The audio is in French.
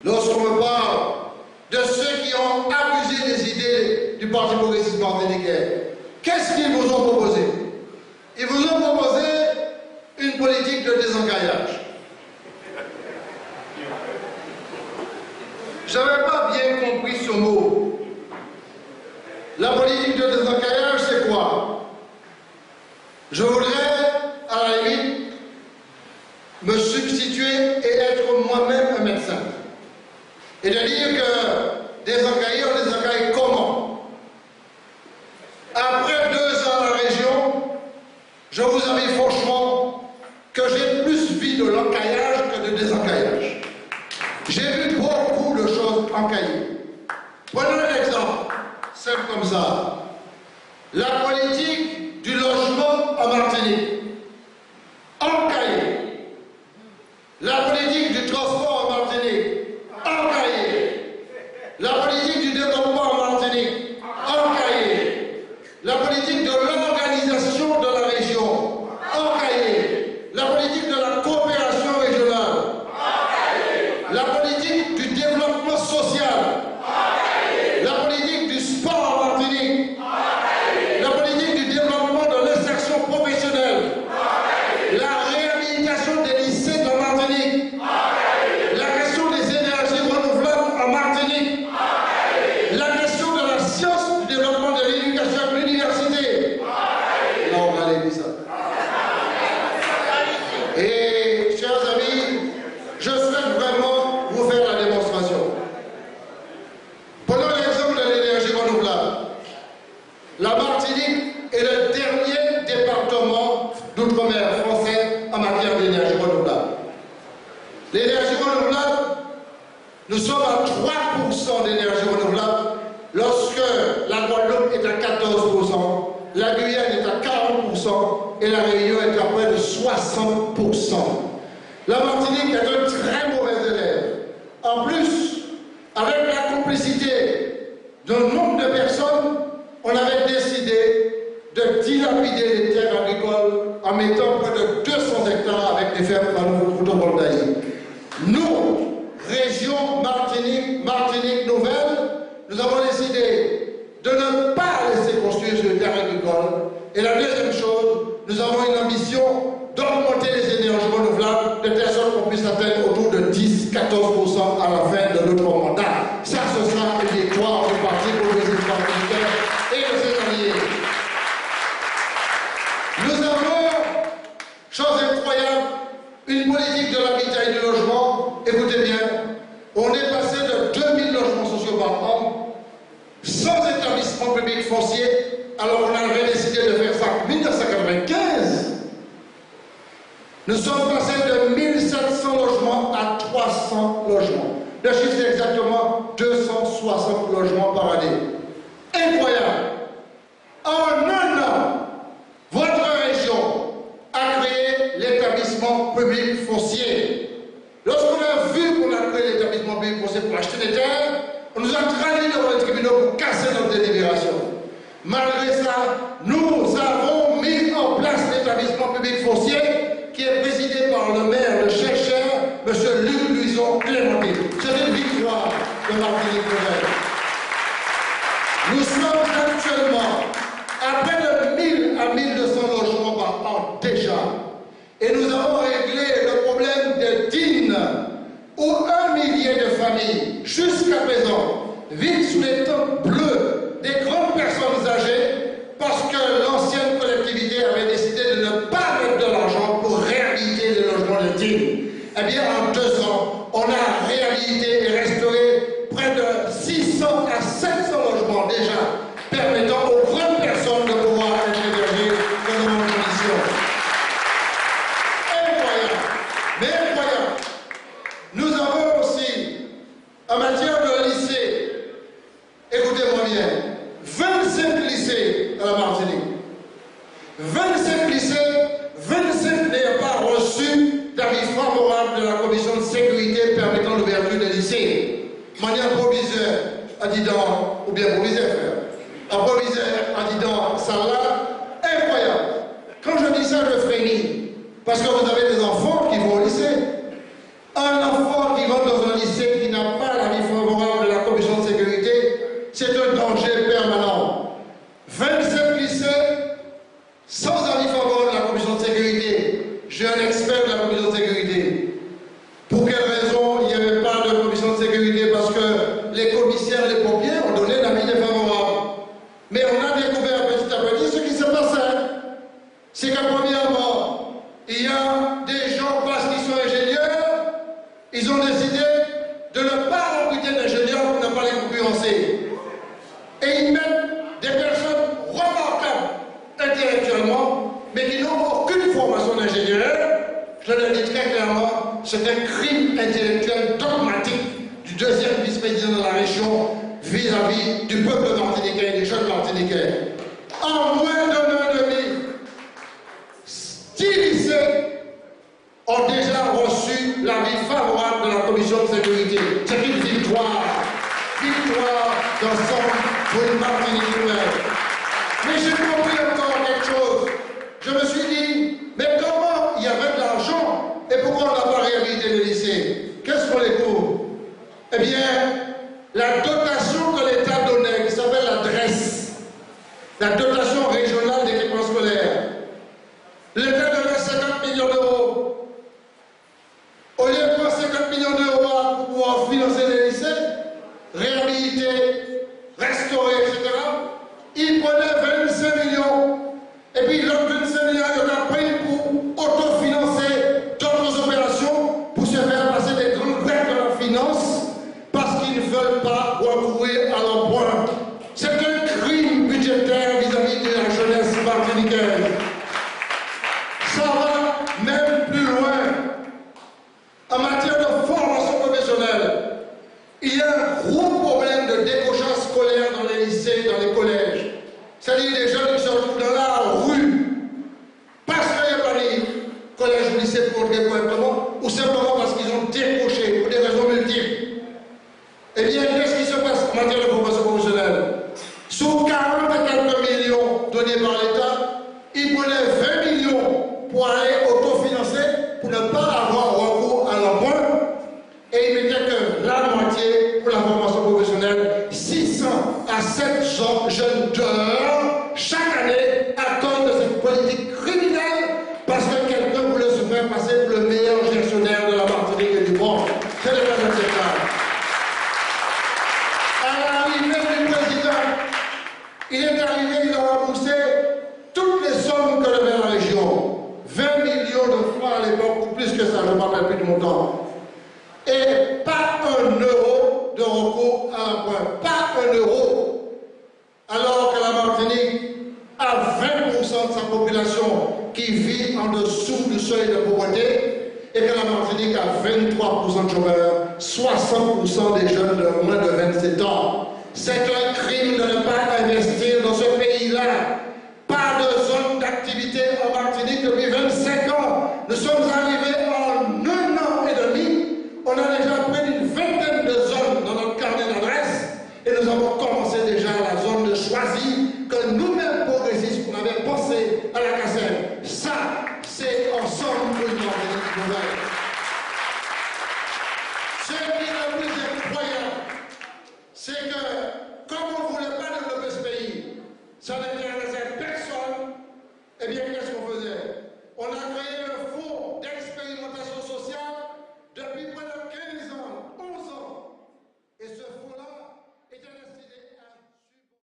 Lorsqu'on me parle de ceux qui ont abusé des idées du Parti progressiste martiniquais, qu'est-ce qu'ils vous ont proposé? Ils vous ont proposé une politique de désencaillage. Je n'avais pas bien compris ce mot. La politique de désencaillage, c'est quoi? Je voudrais, à la limite, me substituer et être moi-même un médecin. Et de dire que désencailler, on désencaille comment? Après 2 ans en région, je vous avoue franchement que j'ai plus vu de l'encaillage que de désencaillage. J'ai vu beaucoup de choses encaillées. Prenons un exemple, simple comme ça. La politique du logement en Martinique, encaillée. La politique du transport en Martinique, encaillée. La politique du développement en Martinique, encaillée. La politique de l'organisation de la région, encaillée. La politique de la coopération régionale, encaillée. La politique du développement social, encaillée. La politique du sport en Martinique, encaillée. La politique du développement de l'insertion professionnelle, encaillée. La réhabilitation des lycées de Martinique, encaillée. La question des énergies renouvelables en Martinique, encaillée. La question de la science, du développement de l'éducation à l'université, encaillée. Là, on va aller dire ça. Et, chers amis, je souhaite vraiment vous faire la démonstration. Prenons l'exemple de l'énergie renouvelable. La Martinique est le dernier département d'outre-mer français en matière d'énergie renouvelable. L'énergie renouvelable, nous sommes à 3% d'énergie renouvelable lorsque la Guadeloupe est à 14%, la Guyane est à 40% et la Réunion est à près de 60%. La Martinique est un très mauvais élève. En plus, avec la complicité d'un nombre de personnes, on avait décidé de dilapider les terres agricoles en mettant près de 200 hectares avec des fermes photovoltaïques. Nous, région Martinique Nouvelle, nous avons décidé de ne pas laisser construire sur les terres agricoles. Et la deuxième chose, nous avons une ambition d'augmenter les énergies renouvelables de telle sorte qu'on puisse atteindre autour de 10-14% à la fin de notre mandat. Ça, ce sera une victoire du Parti progressiste martiniquais et de ses alliés. Nous avons, chose incroyable, une politique de l'habitat et du logement. Écoutez bien, on est passé de 2000 logements sociaux par an, sans établissement public foncier, alors on avait décidé de faire ça en 1995. Nous sommes passés de 1700 logements à 300 logements. Le chiffre, c'est exactement 260 logements par année. Incroyable. En 1 an, votre région a créé l'établissement public foncier. Lorsqu'on a vu qu'on a créé l'établissement public foncier pour acheter des terres, on nous a traduit devant les tribunaux pour casser notre délibération. Malgré ça, nous avons mis en place l'établissement public foncier qui est présidé par le maire de Chercheur, M. Luc Luison Clémenté. C'est une victoire de Martinique Nouvelle. Nous sommes actuellement à près de 1000 à 1200 logements par an déjà. Et nous avons réglé le problème de Digne, où 1 millier de familles, jusqu'à présent, vivent sous les tentes bleues des grandes personnes âgées parce que l'ancienne collectivité avait décidé de ne pas mettre de l'argent pour réhabiliter les logements de Digne. Eh bien, en 2 ans, on a réhabilité et restauré près de 600 à 700 logements déjà, permettant aux grandes personnes de pouvoir être hébergées dans de bonnes conditions. Incroyable, mais incroyable. Nous avons aussi, en matière de lycée, écoutez-moi bien, 25 lycées à la Martinique. 25 lycées, 25 n'ayant pas reçu d'avis favorable de la commission de sécurité permettant l'ouverture des lycées. Manière provisoire, adidant, ou bien provisoire, frère. Un provisoire, adidant, ça là, incroyable. Quand je dis ça, je frémis. Parce que vous avez des enfants qui vont au lycée. Un enfant qui rentre dans un lycée qui n'a pas l'avis favorable de la commission de sécurité, c'est un danger permanent. 27 lycées sans avis favorable de la commission de sécurité. Je suis un expert de la commission de sécurité. Pour quelle raison il n'y avait pas de commission de sécurité? Parce que les commissaires, les pompiers ont donné l'avis défavorable. Mais on a découvert petit à petit ce qui se passait. C'est qu'à premièrement, il y a des gens, parce qu'ils sont ingénieurs, ils ont décidé de ne pas recruter d'ingénieurs pour ne pas les concurrencer. Et ils mettent des personnes remarquables intellectuellement, mais qui n'ont aucune formation d'ingénieur. Je le dis très clairement, c'est un crime intellectuel dogmatique du deuxième vice-président de la région vis-à-vis du peuple martiniquais et des jeunes martiniquais. En moins d'un an et demi, 10 lycées ont déjà reçu l'avis favorable de la commission de sécurité. C'est une victoire d'ensemble pour une Martinique nouvelle. Mais j'ai compris encore quelque chose. Je me suis dit, mais comment il y avait de l'argent et pourquoi on n'a pas réhabilité les lycées? Qu'est-ce qu'on les couvre? Eh bien, la dotation que l'État donnait, qui s'appelle la DRES, la dotation régionale d'équipement scolaire, l'État donnait 50 millions d'euros. Au lieu de prendre 50 millions d'euros pour pouvoir financer les lycées, réhabiliter, restaurer, etc., il prenait 25 millions. Et puis l'autre 25 millions, il a pris pour autofinancer d'autres opérations, pour se faire passer des grands grecs de la finance, parce qu'ils ne veulent pas recourir à l'emprunt. C'est un crime budgétaire vis-à-vis de la jeunesse martiniquaise. Ça va même plus loin. En matière de formation professionnelle, il y a un gros problème de décrochage scolaire dans les lycées, dans les collèges. C'est-à-dire des jeunes qui se retrouvent dans la rue parce qu'il n'y a pas de collège ou lycée pour le correctement, ou simplement parce qu'ils ont décroché pour des raisons multiples. Eh bien, qu'est-ce qui se passe en matière de formation professionnelle? Sur 40 et quelques millions donnés par l'État, ils prenaient 20 millions pour aller autofinancer, pour ne pas avoir recours à l'emprunt, et ils mettaient que la moitié pour la formation professionnelle, 600 à 700 jeunes dehors chaque année à cause de cette politique criminelle, parce que quelqu'un voulait se faire passer pour le meilleur gestionnaire de la Martinique et du monde. C'est le cas acceptable. À l'arrivée du président, il est arrivé, il a remboursé toutes les sommes que devait la région. 20 millions de francs à l'époque, ou plus que ça, je ne me rappelle plus du montant. Et pas un euro de recours à l'emprunt. Pas un euro. Alors que la Martinique a 20% de sa population qui vit en dessous du seuil de pauvreté, et que la Martinique a 23% de chômeurs, 60% des jeunes de moins de 27 ans. C'est un crime de ne pas investir dans ce pays-là.